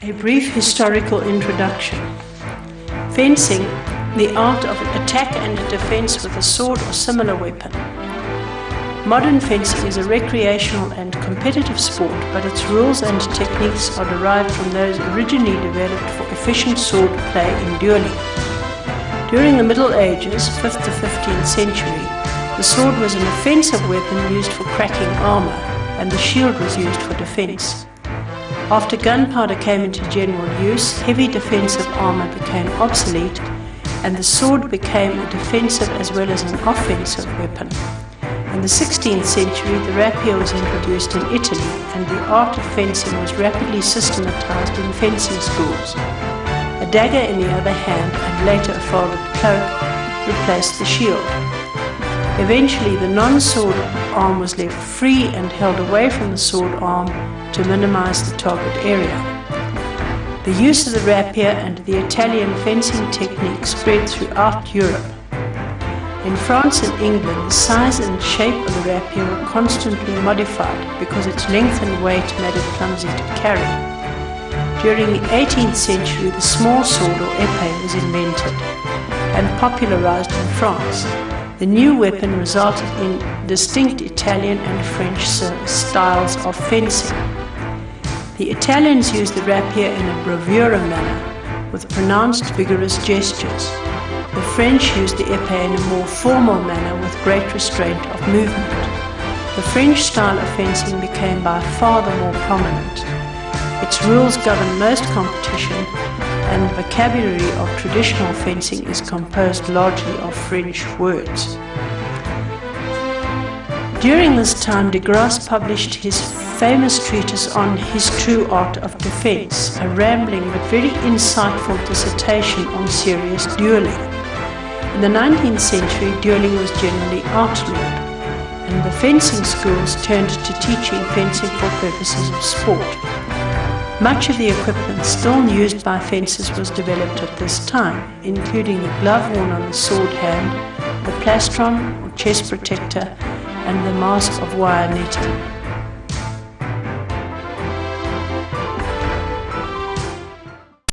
A brief historical introduction. Fencing, the art of attack and defense with a sword or similar weapon. Modern fencing is a recreational and competitive sport, but its rules and techniques are derived from those originally developed for efficient sword play in dueling. During the Middle Ages, 5th to 15th century, the sword was an offensive weapon used for cracking armor, and the shield was used for defense. After gunpowder came into general use, heavy defensive armor became obsolete, and the sword became a defensive as well as an offensive weapon. In the 16th century, the rapier was introduced in Italy, and the art of fencing was rapidly systematized in fencing schools. A dagger in the other hand, and later a folded cloak, replaced the shield. Eventually, the non-sword arm was left free and held away from the sword arm to minimize the target area. The use of the rapier and the Italian fencing technique spread throughout Europe. In France and England, the size and shape of the rapier were constantly modified because its length and weight made it clumsy to carry. During the 18th century, the small sword or épée was invented and popularized in France. The new weapon resulted in distinct Italian and French styles of fencing. The Italians used the rapier in a bravura manner, with pronounced vigorous gestures. The French used the épée in a more formal manner with great restraint of movement. The French style of fencing became by far the more prominent. Its rules govern most competition, and the vocabulary of traditional fencing is composed largely of French words. During this time, de Grasse published his famous treatise on his true art of defense, a rambling but very insightful dissertation on serious dueling. In the 19th century, dueling was generally outlawed, and the fencing schools turned to teaching fencing for purposes of sport. Much of the equipment still used by fencers was developed at this time, including the glove worn on the sword hand, the plastron or chest protector, and the mask of wire netting.